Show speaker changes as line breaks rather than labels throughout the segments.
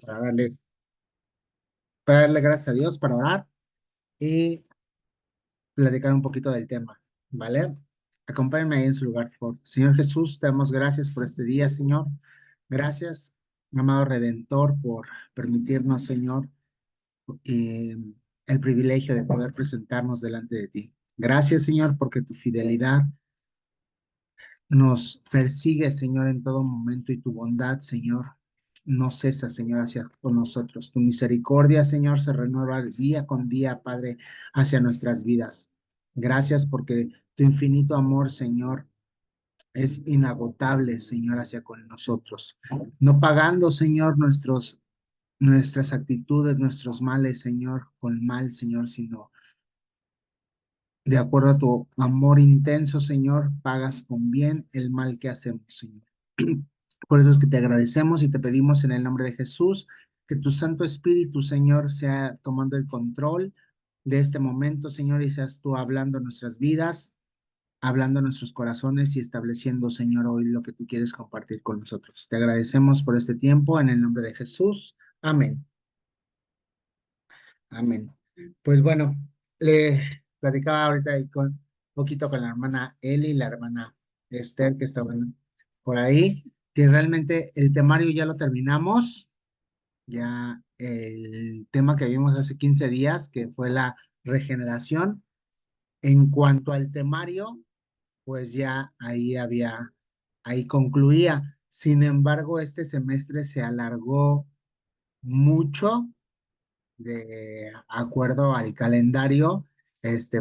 para darle gracias a Dios, para orar y platicar un poquito del tema, ¿vale? Acompáñenme ahí en su lugar, por favor. Señor Jesús, te damos gracias por este día, Señor. Gracias, amado Redentor, por permitirnos, Señor, eh, el privilegio de poder presentarnos delante de ti. Gracias, Señor, porque tu fidelidad nos persigue, Señor, en todo momento y tu bondad, Señor, no cesa, Señor, hacia con nosotros. Tu misericordia, Señor, se renueva día con día, Padre, hacia nuestras vidas. Gracias porque tu infinito amor, Señor, es inagotable, Señor, hacia con nosotros. No pagando, Señor, nuestras actitudes, nuestros males, Señor, con mal, Señor, sino de acuerdo a tu amor intenso, Señor, pagas con bien el mal que hacemos, Señor. Por eso es que te agradecemos y te pedimos en el nombre de Jesús que tu Santo Espíritu, Señor, sea tomando el control de este momento, Señor, y seas tú hablando en nuestras vidas, hablando en nuestros corazones y estableciendo, Señor, hoy lo que tú quieres compartir con nosotros. Te agradecemos por este tiempo en el nombre de Jesús. Amén. Amén. Pues bueno, le platicaba ahorita ahí un poquito con la hermana Eli, la hermana Esther, que estaban por ahí, que realmente el temario ya lo terminamos, ya el tema que vimos hace 15 días, que fue la regeneración. En cuanto al temario, pues ya ahí concluía. Sin embargo, este semestre se alargó mucho de acuerdo al calendario,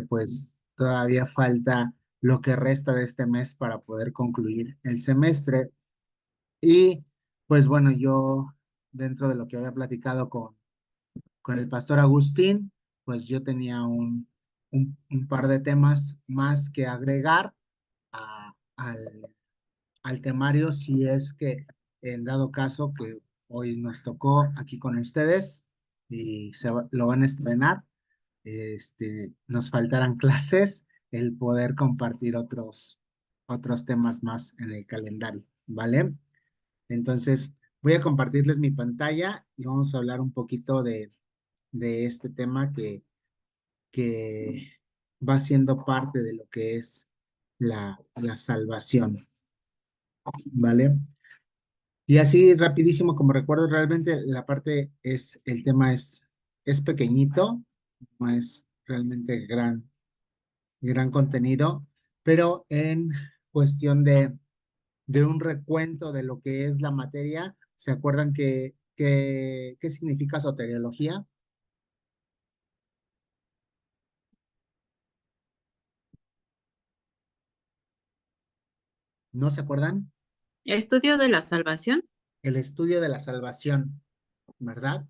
pues todavía falta lo que resta de este mes para poder concluir el semestre. Y pues bueno, yo dentro de lo que había platicado con el pastor Agustín, pues yo tenía un par de temas más que agregar al temario, si es que en dado caso que hoy nos tocó aquí con ustedes y lo van a estrenar, nos faltarán clases, el poder compartir otros temas más en el calendario, ¿vale? Entonces, voy a compartirles mi pantalla y vamos a hablar un poquito de este tema que va siendo parte de lo que es la salvación, ¿vale? Y así rapidísimo, como recuerdo, realmente el tema es pequeñito, no es realmente gran contenido, pero en cuestión de un recuento de lo que es la materia, ¿se acuerdan qué significa soteriología? ¿No se acuerdan?
Estudio de la salvación.
El estudio de la salvación, ¿verdad?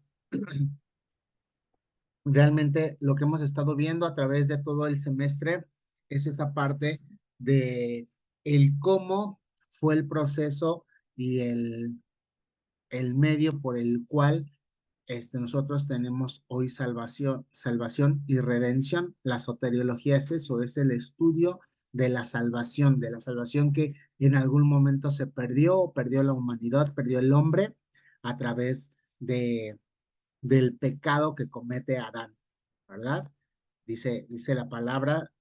Realmente lo que hemos estado viendo a través de todo el semestre es esa parte de el cómo fue el proceso y el medio por el cual nosotros tenemos hoy salvación y redención. La soteriología es eso, es el estudio de la salvación que en algún momento se perdió la humanidad, perdió el hombre a través del pecado que comete Adán, ¿verdad? Dice la palabra,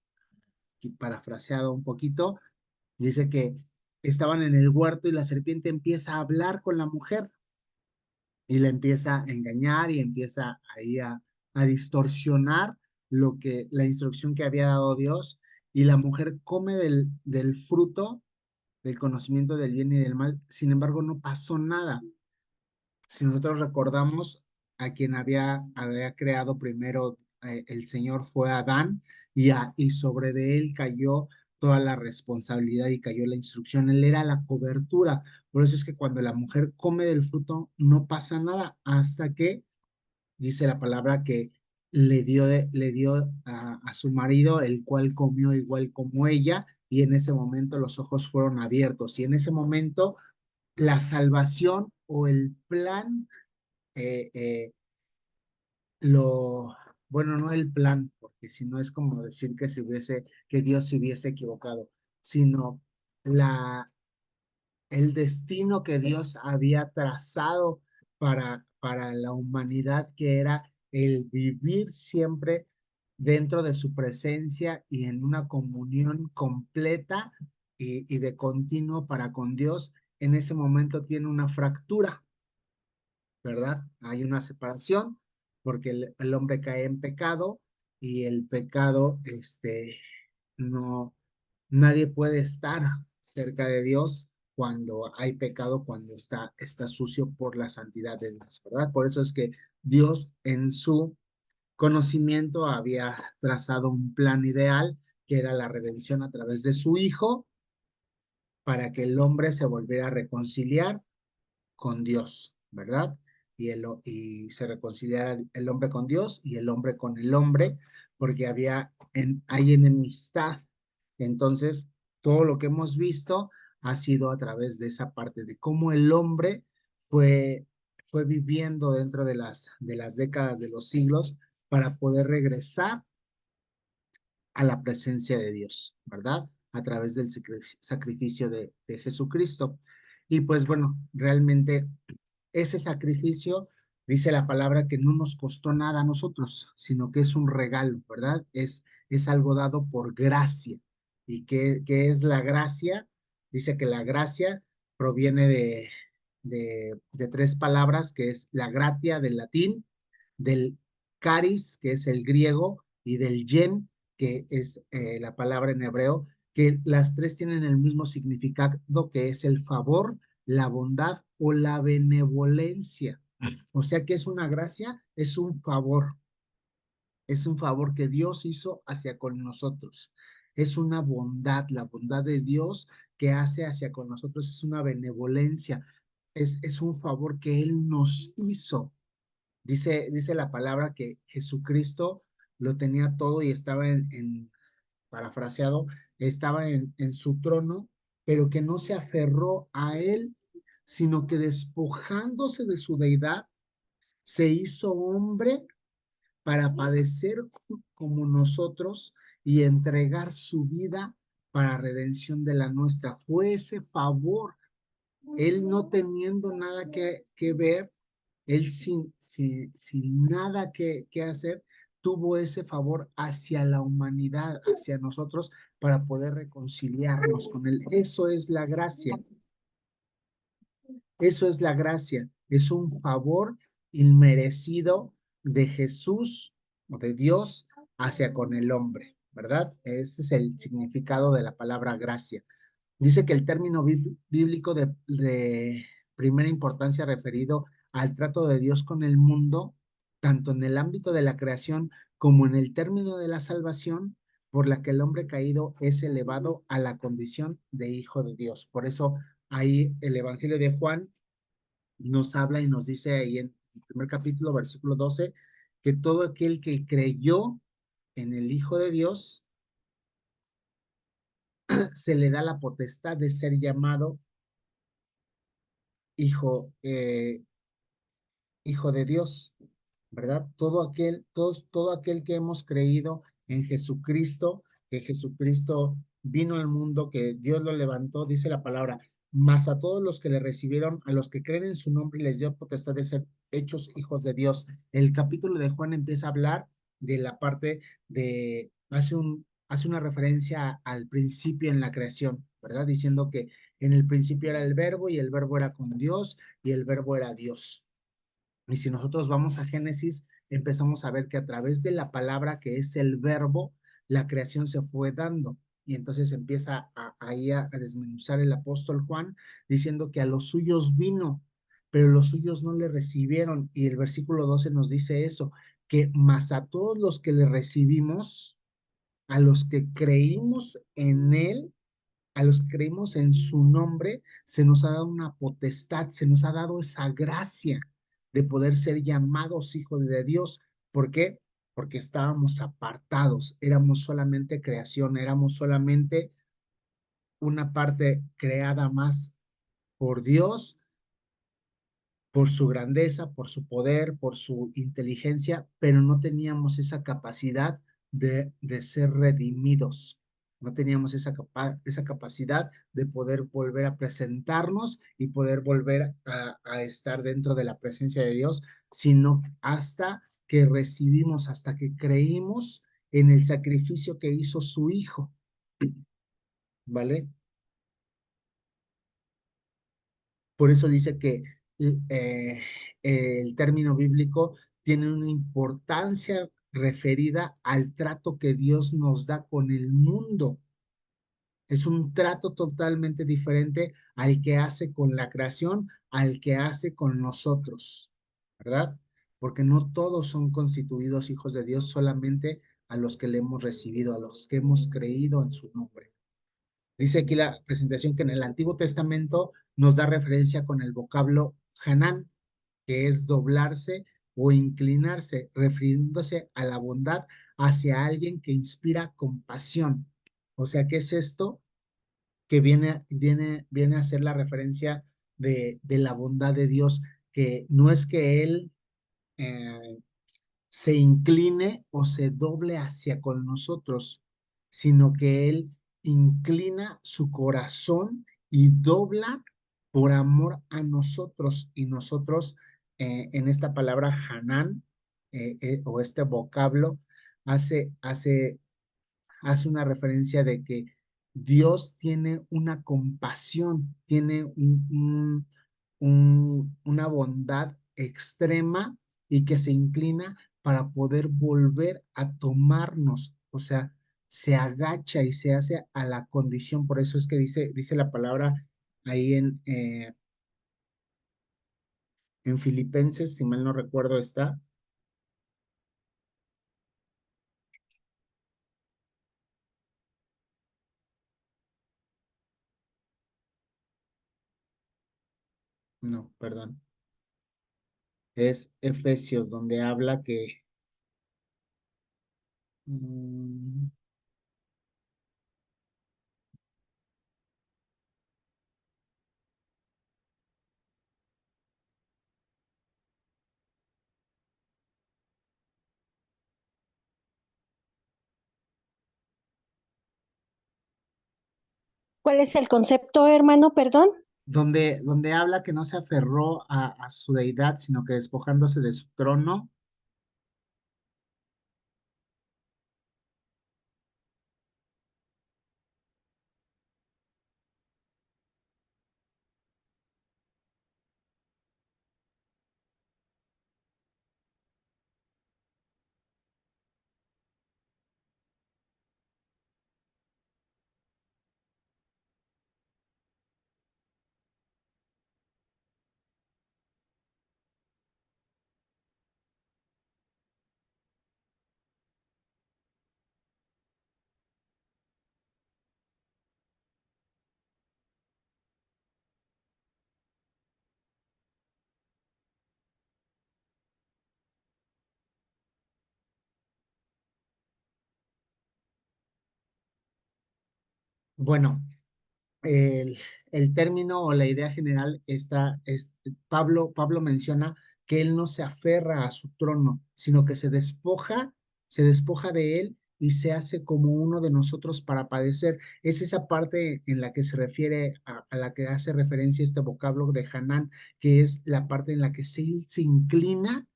y parafraseado un poquito, dice que estaban en el huerto y la serpiente empieza a hablar con la mujer y le empieza a engañar y empieza ahí a distorsionar la instrucción que había dado Dios, y la mujer come del fruto del conocimiento del bien y del mal. Sin embargo, no pasó nada. Si nosotros recordamos, a quien había creado primero, el Señor, fue Adán, y sobre de él cayó toda la responsabilidad y cayó la instrucción. Él era la cobertura. Por eso es que cuando la mujer come del fruto no pasa nada hasta que dice la palabra que le dio a su marido, el cual comió igual como ella, y en ese momento los ojos fueron abiertos, y en ese momento la salvación o el plan, eh, eh, lo, bueno, no el plan, porque si no es como decir que Dios se hubiese equivocado, sino el destino que Dios había trazado para la humanidad, que era el vivir siempre dentro de su presencia y en una comunión completa y de continuo para con Dios. En ese momento tiene una fractura, ¿verdad? Hay una separación porque el hombre cae en pecado y el pecado, no, nadie puede estar cerca de Dios cuando hay pecado, cuando está sucio por la santidad de Dios, ¿verdad? Por eso es que Dios en su conocimiento había trazado un plan ideal, que era la redención a través de su Hijo, para que el hombre se volviera a reconciliar con Dios, ¿verdad? Y se reconciliara el hombre con Dios y el hombre con el hombre, porque hay enemistad. Entonces, todo lo que hemos visto ha sido a través de esa parte de cómo el hombre fue, fue viviendo dentro de las décadas de los siglos para poder regresar a la presencia de Dios, ¿verdad? A través del sacrificio de Jesucristo. Y pues bueno, realmente ese sacrificio, dice la palabra, que no nos costó nada a nosotros, sino que es un regalo, ¿verdad? Es algo dado por gracia. ¿Y qué es la gracia? Dice que la gracia proviene de tres palabras, que es la gratia del latín, del caris, que es el griego, y del yen, que es la palabra en hebreo, que las tres tienen el mismo significado, que es el favor, la bondad o la benevolencia. O sea que es una gracia, es un favor que Dios hizo hacia con nosotros. Es una bondad, la bondad de Dios que hace hacia con nosotros, es una benevolencia, es un favor que Él nos hizo. Dice la palabra que Jesucristo lo tenía todo y estaba parafraseado, estaba en su trono, pero que no se aferró a él, sino que despojándose de su deidad, se hizo hombre para padecer como nosotros y entregar su vida para redención de la nuestra. Fue ese favor, él no teniendo nada que ver, él sin nada que hacer, tuvo ese favor hacia la humanidad, hacia nosotros, para poder reconciliarnos con él. Eso es la gracia, es un favor inmerecido de Jesús o de Dios hacia con el hombre, ¿verdad? Ese es el significado de la palabra gracia. Dice que el término bíblico de primera importancia referido al trato de Dios con el mundo, tanto en el ámbito de la creación como en el término de la salvación, por la que el hombre caído es elevado a la condición de hijo de Dios. Por eso ahí el Evangelio de Juan nos habla y nos dice ahí en el primer capítulo, versículo 12, que todo aquel que creyó en el Hijo de Dios se le da la potestad de ser llamado hijo, hijo de Dios, ¿verdad? Todo aquel que hemos creído en Jesucristo, que Jesucristo vino al mundo, que Dios lo levantó, dice la palabra, mas a todos los que le recibieron, a los que creen en su nombre, les dio potestad de ser hechos hijos de Dios. El capítulo de Juan empieza a hablar de la parte hace una referencia al principio en la creación, ¿verdad? Diciendo que en el principio era el verbo y el verbo era con Dios y el verbo era Dios. Y si nosotros vamos a Génesis, empezamos a ver que a través de la palabra que es el verbo, la creación se fue dando. Y entonces empieza ahí a desmenuzar el apóstol Juan diciendo que a los suyos vino, pero los suyos no le recibieron. Y el versículo 12 nos dice eso, que más a todos los que le recibimos, a los que creímos en él, a los que creímos en su nombre, se nos ha dado una potestad, se nos ha dado esa gracia de poder ser llamados hijos de Dios. ¿Por qué? Porque estábamos apartados, éramos solamente creación, éramos solamente una parte creada más por Dios, por su grandeza, por su poder, por su inteligencia, pero no teníamos esa capacidad de ser redimidos. no teníamos esa capacidad de poder volver a presentarnos y poder volver a estar dentro de la presencia de Dios, sino hasta que recibimos, hasta que creímos en el sacrificio que hizo su Hijo, ¿vale? Por eso dice que eh, el término bíblico tiene una importancia referida al trato que Dios nos da con el mundo. Es un trato totalmente diferente al que hace con la creación, al que hace con nosotros, ¿verdad? Porque no todos son constituidos hijos de Dios, solamente a los que le hemos recibido, a los que hemos creído en su nombre. Dice aquí la presentación que en el Antiguo Testamento nos da referencia con el vocablo Hanán, que es doblarse o inclinarse, refiriéndose a la bondad hacia alguien que inspira compasión. O sea, ¿qué es esto? Que viene a ser la referencia de la bondad de Dios, que no es que Él eh, se incline o se doble hacia con nosotros, sino que Él inclina su corazón y dobla por amor a nosotros. Y nosotros, en esta palabra Hanán, o este vocablo, hace una referencia de que Dios tiene una compasión, tiene una bondad extrema y que se inclina para poder volver a tomarnos, o sea, se agacha y se hace a la condición. Por eso es que dice la palabra ahí en Filipenses, si mal no recuerdo, está, no, perdón, es Efesios, donde habla que... mm,
¿Cuál es el concepto, hermano? Perdón.
donde habla que no se aferró a su deidad, sino que despojándose de su trono. Bueno, el, el término o la idea general Pablo menciona que él no se aferra a su trono, sino que se despoja de él y se hace como uno de nosotros para padecer. Es esa parte en la que se refiere a la que hace referencia este vocablo de Hanán, que es la parte en la que se inclina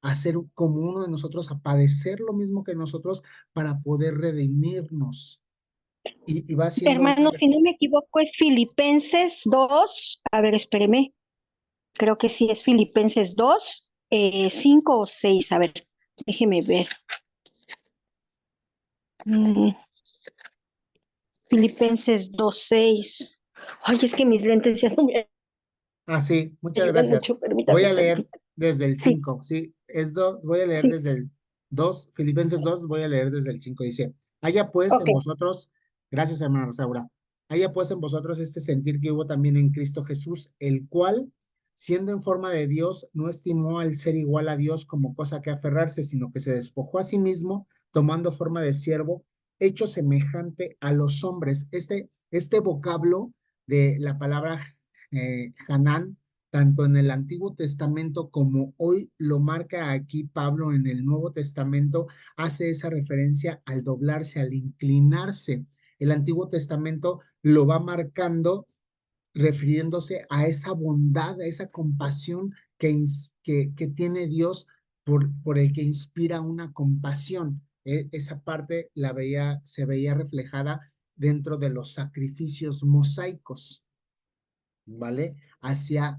a ser como uno de nosotros, a padecer lo mismo que nosotros para poder redimirnos. Y va haciendo una...
Hermano, si no me equivoco, es Filipenses 2. A ver, espéreme. Creo que sí es Filipenses 2, 5 o 6. A ver, déjeme ver. Mm, Filipenses 2, 6. Ay, es que mis lentes ya no me
Ah, sí, muchas
ayudan
gracias.
mucho.
Voy
Permítame
a leer
tantito.
desde el
Sí,
5, sí, voy a leer
sí.
desde el 2, Filipenses 2, voy a leer desde el 5. Dice, haya pues
Ok.
en vosotros, gracias hermana Rosaura, haya pues en vosotros este sentir que hubo también en Cristo Jesús, el cual, siendo en forma de Dios, no estimó al ser igual a Dios como cosa que aferrarse, sino que se despojó a sí mismo, tomando forma de siervo, hecho semejante a los hombres. Este vocablo de la palabra Hanán, tanto en el Antiguo Testamento como hoy lo marca aquí Pablo en el Nuevo Testamento, hace esa referencia al doblarse, al inclinarse. el Antiguo Testamento lo va marcando refiriéndose a esa bondad, a esa compasión que tiene Dios por el que inspira una compasión. Esa parte se veía reflejada dentro de los sacrificios mosaicos, ¿vale? Hacia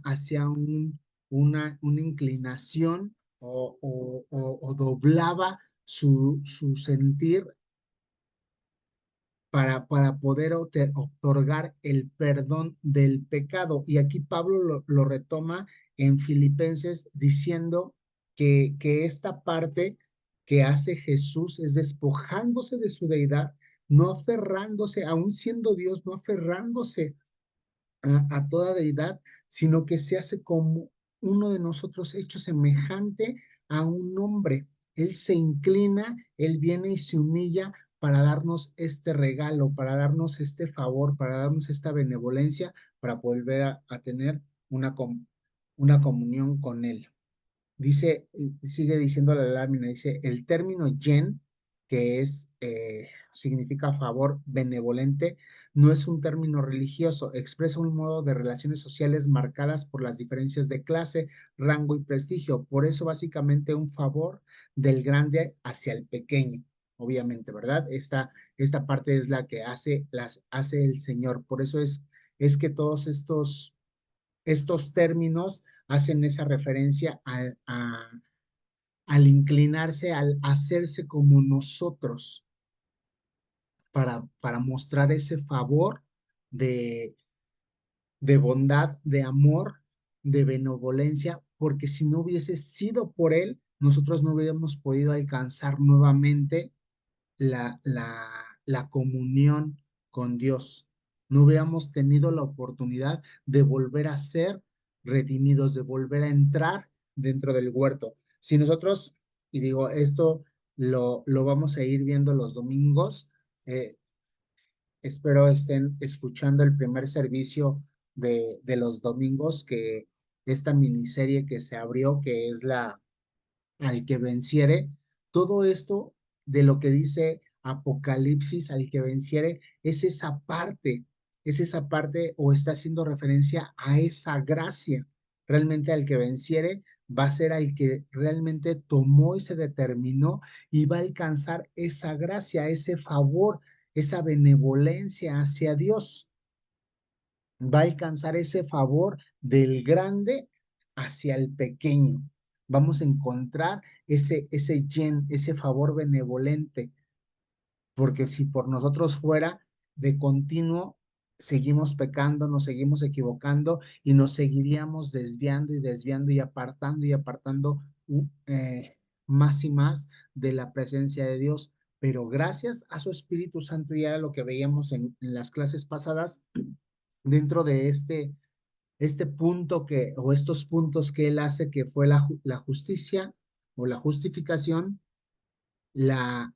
una inclinación o doblaba su sentir para poder otorgar el perdón del pecado. Y aquí Pablo lo retoma en Filipenses diciendo que esta parte que hace Jesús es despojándose de su deidad, no aferrándose, aún siendo Dios, no aferrándose a toda deidad, sino que se hace como uno de nosotros, hecho semejante a un hombre. Él se inclina, él viene y se humilla para darnos este regalo, para darnos este favor, para darnos esta benevolencia, para volver a tener una comunión con él. Dice, sigue diciendo la lámina, dice, el término yen, que significa favor benevolente, no es un término religioso, expresa un modo de relaciones sociales marcadas por las diferencias de clase, rango y prestigio. Por eso, básicamente, un favor del grande hacia el pequeño, obviamente, ¿verdad? Esta parte es la que hace el Señor. Por eso es que todos estos términos hacen esa referencia al inclinarse, al hacerse como nosotros, para mostrar ese favor de, de bondad, de amor, de benevolencia, porque si no hubiese sido por él, nosotros no hubiéramos podido alcanzar nuevamente la comunión con Dios. No hubiéramos tenido la oportunidad de volver a ser redimidos, de volver a entrar dentro del huerto. Si nosotros, y digo, esto lo vamos a ir viendo los domingos, espero estén escuchando el primer servicio de los domingos, que esta miniserie que se abrió, que es al que venciere, todo esto de lo que dice Apocalipsis, al que venciere, es esa parte o está haciendo referencia a esa gracia. Realmente al que venciere va a ser al que realmente tomó y se determinó y va a alcanzar esa gracia, ese favor, esa benevolencia hacia Dios. Va a alcanzar ese favor del grande hacia el pequeño. Vamos a encontrar ese yen, ese favor benevolente, porque si por nosotros fuera de continuo, seguimos pecando, nos seguimos equivocando y nos seguiríamos desviando y apartando más y más de la presencia de Dios. Pero gracias a su Espíritu Santo, y era lo que veíamos en las clases pasadas, dentro de este punto o estos puntos que él hace, que fue la justicia o la justificación, la,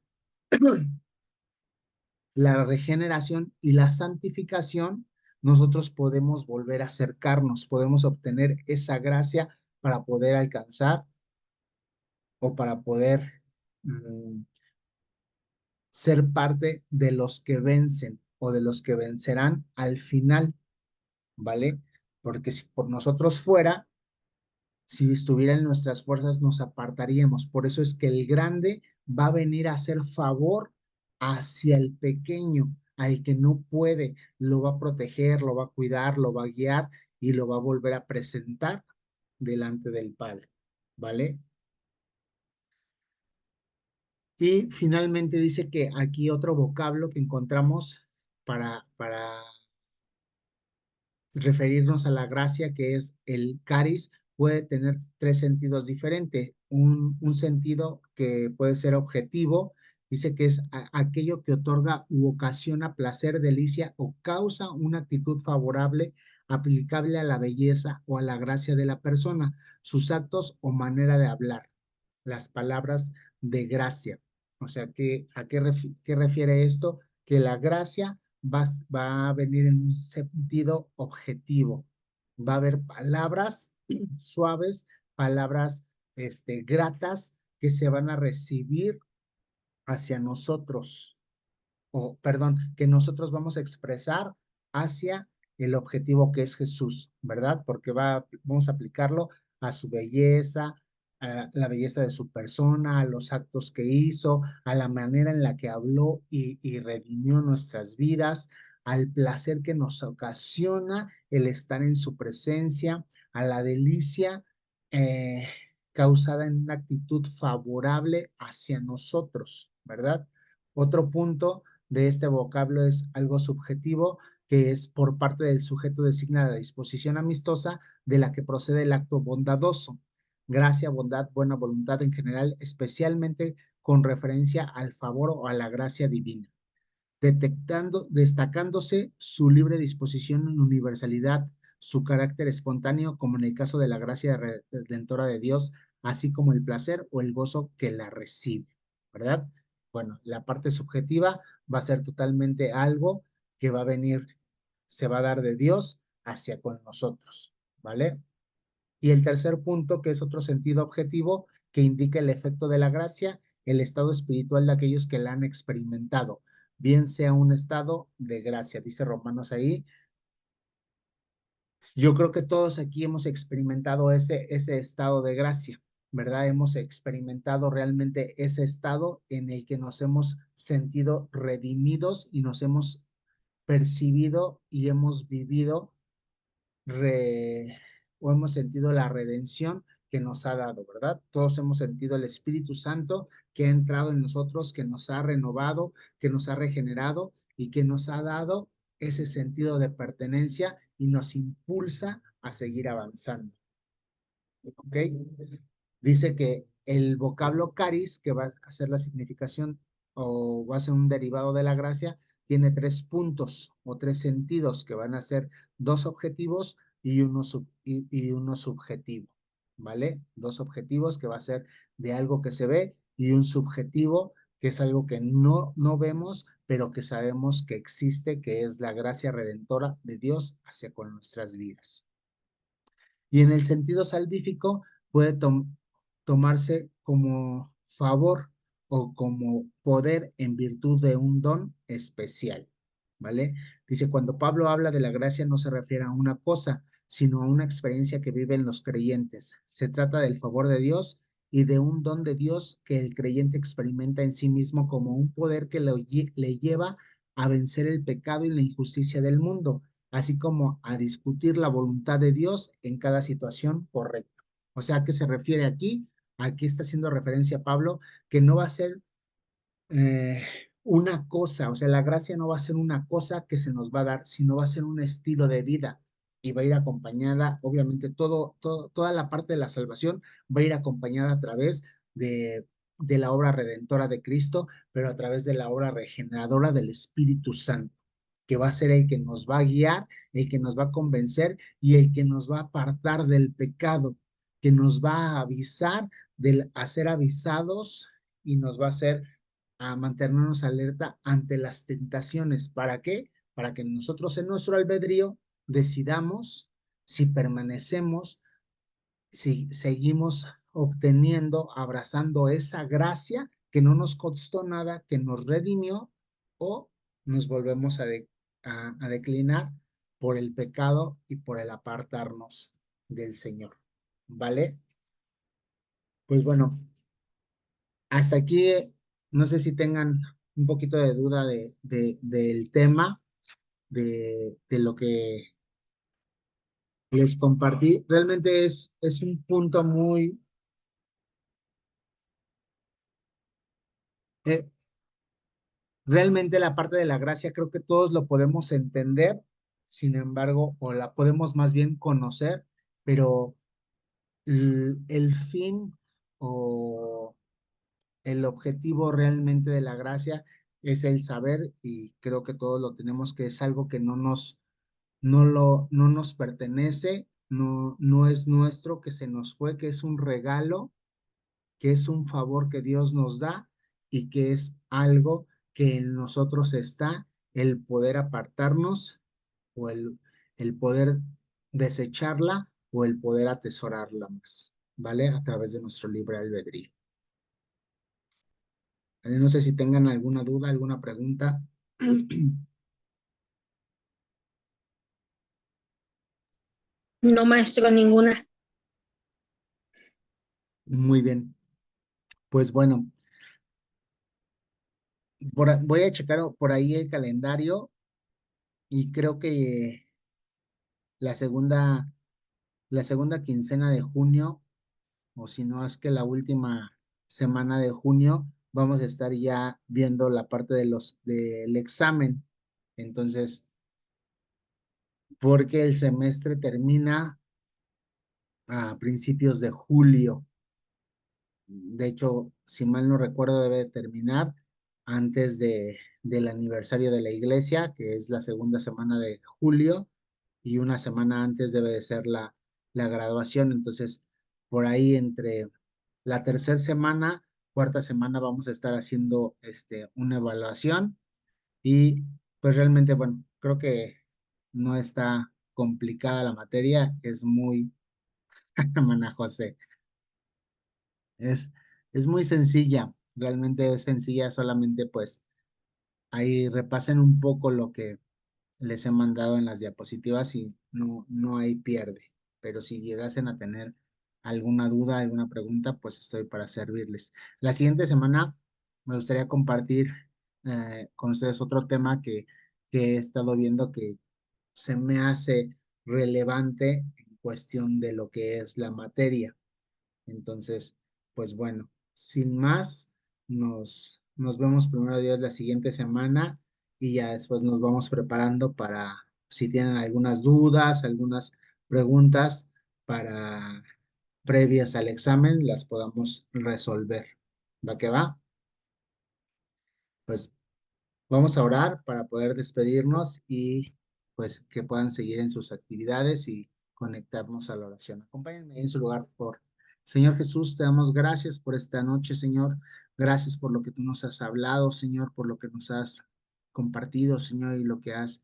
la regeneración y la santificación, nosotros podemos volver a acercarnos, podemos obtener esa gracia para poder alcanzar o para poder mm, ser parte de los que vencen o de los que vencerán al final, ¿vale? Porque si por nosotros fuera, si estuviera en nuestras fuerzas, nos apartaríamos. Por eso es que el grande va a venir a hacer favor hacia el pequeño, al que no puede, lo va a proteger, lo va a cuidar, lo va a guiar y lo va a volver a presentar delante del Padre, ¿vale? Y finalmente dice que aquí otro vocablo que encontramos para referirnos a la gracia, que es el caris, puede tener tres sentidos diferentes. Un sentido que puede ser objetivo, dice que es aquello que otorga u ocasiona placer, delicia o causa una actitud favorable aplicable a la belleza o a la gracia de la persona, sus actos o manera de hablar, las palabras de gracia. O sea, ¿qué refiere esto? Que la gracia va a venir en un sentido objetivo. Va a haber palabras suaves, palabras gratas que se van a recibir hacia nosotros o perdón, que nosotros vamos a expresar hacia el objetivo que es Jesús, ¿verdad? Porque vamos a aplicarlo a su belleza, a la belleza de su persona, a los actos que hizo, a la manera en la que habló y redimió nuestras vidas, al placer que nos ocasiona el estar en su presencia, a la delicia eh, causada en una actitud favorable hacia nosotros, ¿verdad? Otro punto de este vocablo es algo subjetivo, que es por parte del sujeto designa la disposición amistosa de la que procede el acto bondadoso. Gracia, bondad, buena voluntad en general, especialmente con referencia al favor o a la gracia divina, destacándose su libre disposición en universalidad, su carácter espontáneo, como en el caso de la gracia redentora de Dios, así como el placer o el gozo que la recibe, ¿verdad? Bueno, la parte subjetiva va a ser totalmente algo que va a venir, se va a dar de Dios hacia con nosotros, ¿vale? Y el tercer punto, que es otro sentido objetivo, que indica el efecto de la gracia, el estado espiritual de aquellos que la han experimentado, bien sea un estado de gracia, dice Romanos ahí. Yo creo que todos aquí hemos experimentado ese estado de gracia, ¿verdad? Hemos experimentado realmente ese estado en el que nos hemos sentido redimidos y nos hemos percibido y hemos vivido re, o hemos sentido la redención que nos ha dado, ¿verdad? Todos hemos sentido el Espíritu Santo que ha entrado en nosotros, que nos ha renovado, que nos ha regenerado y que nos ha dado ese sentido de pertenencia y nos impulsa a seguir avanzando, ¿ok? Dice que el vocablo caris, que va a ser la significación o va a ser un derivado de la gracia, tiene tres puntos o tres sentidos que van a ser dos objetivos y uno subjetivo, ¿vale? Dos objetivos que va a ser de algo que se ve y un subjetivo que es algo que no vemos, pero que sabemos que existe, que es la gracia redentora de Dios hacia con nuestras vidas. Y en el sentido salvífico puede tomarse como favor o como poder en virtud de un don especial, ¿vale? Dice, cuando Pablo habla de la gracia no se refiere a una cosa, sino a una experiencia que viven los creyentes. Se trata del favor de Dios y de un don de Dios que el creyente experimenta en sí mismo como un poder que le lleva a vencer el pecado y la injusticia del mundo, así como a discutir la voluntad de Dios en cada situación correcta. O sea, ¿a qué se refiere aquí? Aquí está haciendo referencia Pablo, que no va a ser eh, una cosa, o sea, la gracia no va a ser una cosa que se nos va a dar, sino va a ser un estilo de vida y va a ir acompañada, obviamente, toda la parte de la salvación va a ir acompañada a través de la obra redentora de Cristo, pero a través de la obra regeneradora del Espíritu Santo, que va a ser el que nos va a guiar, el que nos va a convencer y el que nos va a apartar del pecado, que nos va a avisar a ser avisados y nos va a hacer a mantenernos alerta ante las tentaciones. ¿Para qué? Para que nosotros en nuestro albedrío decidamos si permanecemos, si seguimos obteniendo, abrazando esa gracia que no nos costó nada, que nos redimió, o nos volvemos a declinar por el pecado y por el apartarnos del Señor. ¿Vale? Pues bueno, hasta aquí, no sé si tengan un poquito de duda del tema, de lo que les compartí. Realmente es un punto muy, eh, realmente la parte de la gracia creo que todos lo podemos entender, sin embargo, o la podemos más bien conocer, pero el fin o el objetivo realmente de la gracia es el saber, y creo que todos lo tenemos, que es algo que no nos pertenece, no es nuestro, que se nos fue, que es un regalo, que es un favor que Dios nos da y que es algo que en nosotros está el poder apartarnos o el poder desecharla o el poder atesorarla más, ¿vale? A través de nuestro libre albedrío. No sé si tengan alguna duda, alguna pregunta.
No, maestro, ninguna.
Muy bien. Pues bueno, voy a checar por ahí el calendario y creo que la segunda, la segunda quincena de junio, o si no es que la última semana de junio, vamos a estar ya viendo la parte del examen. Entonces, porque el semestre termina a principios de julio. De hecho, si mal no recuerdo, debe de terminar antes del aniversario de la iglesia, que es la segunda semana de julio, y una semana antes debe de ser la graduación. Entonces, por ahí entre la tercera semana, cuarta semana, vamos a estar haciendo una evaluación y pues realmente, bueno, creo que no está complicada la materia, es muy, hermana José. Es, es muy sencilla, realmente es sencilla, solamente pues ahí repasen un poco lo que les he mandado en las diapositivas y no hay pierde. Pero si llegasen a tener alguna duda, alguna pregunta, pues estoy para servirles. La siguiente semana me gustaría compartir con ustedes otro tema que he estado viendo que se me hace relevante en cuestión de lo que es la materia. Entonces, pues bueno, sin más, nos vemos primero Dios la siguiente semana y ya después nos vamos preparando para, si tienen algunas dudas, algunas preguntas para previas al examen, las podamos resolver. ¿Va que va? Pues vamos a orar para poder despedirnos y pues que puedan seguir en sus actividades y conectarnos a la oración. Acompáñenme en su lugar, por favor. Señor Jesús, te damos gracias por esta noche, Señor. Gracias por lo que tú nos has hablado, Señor, por lo que nos has compartido, Señor, y lo que has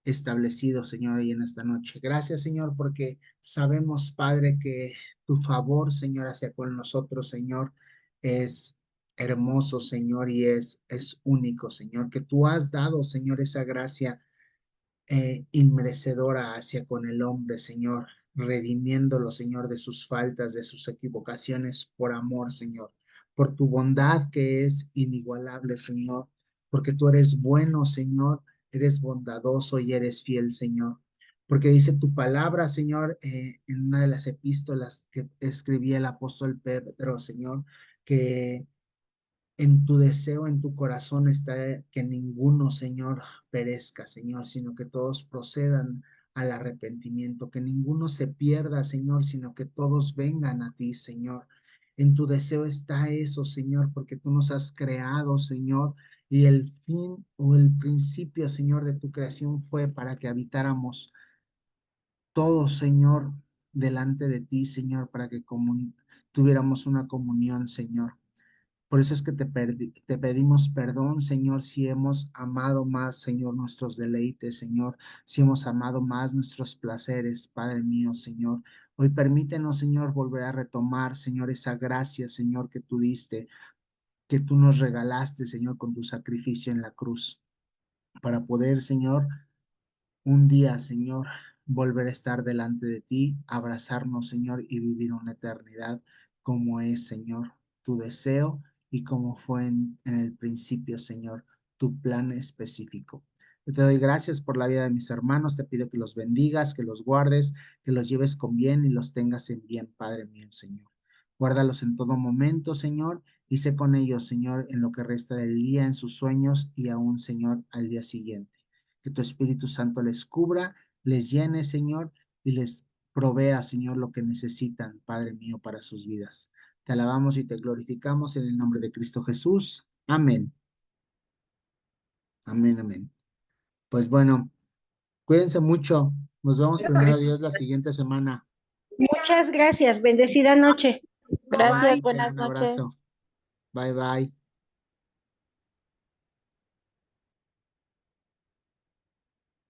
establecido, Señor, y en esta noche. Gracias, Señor, porque sabemos, Padre, que tu favor, Señor, hacia con nosotros, Señor, es hermoso, Señor, y es único, Señor, que tú has dado, Señor, esa gracia inmerecedora hacia con el hombre, Señor, redimiéndolo, Señor, de sus faltas, de sus equivocaciones, por amor, Señor, por tu bondad que es inigualable, Señor, porque tú eres bueno, Señor, eres bondadoso y eres fiel, Señor. Porque dice tu palabra, Señor, en una de las epístolas que escribía el apóstol Pedro, Señor, que en tu deseo, en tu corazón está que ninguno, Señor, perezca, Señor, sino que todos procedan al arrepentimiento, que ninguno se pierda, Señor, sino que todos vengan a ti, Señor. En tu deseo está eso, Señor, porque tú nos has creado, Señor, y el fin o el principio, Señor, de tu creación fue para que habitáramos todos, Señor, delante de ti, Señor, para que tuviéramos una comunión, Señor. Por eso es que te pedimos perdón, Señor, si hemos amado más, Señor, nuestros deleites, Señor, si hemos amado más nuestros placeres, Padre mío, Señor. Hoy permítenos, Señor, volver a retomar, Señor, esa gracia, Señor, que tú diste, que tú nos regalaste, Señor, con tu sacrificio en la cruz, para poder, Señor, un día, Señor, volver a estar delante de ti, abrazarnos, Señor, y vivir una eternidad como es, Señor, tu deseo y como fue en el principio, Señor, tu plan específico. Yo te doy gracias por la vida de mis hermanos, te pido que los bendigas, que los guardes, que los lleves con bien y los tengas en bien, Padre mío, Señor. Guárdalos en todo momento, Señor, y sé con ellos, Señor, en lo que resta del día, en sus sueños y aún, Señor, al día siguiente. Que tu Espíritu Santo les cubra, les llene, Señor, y les provea, Señor, lo que necesitan, Padre mío, para sus vidas. Te alabamos y te glorificamos en el nombre de Cristo Jesús. Amén. Amén, amén. Pues bueno, cuídense mucho. Nos vemos primero, Dios, la siguiente semana.
Muchas gracias. Bendecida noche.
Gracias,
Un
buenas
abrazo.
noches.
Bye, bye.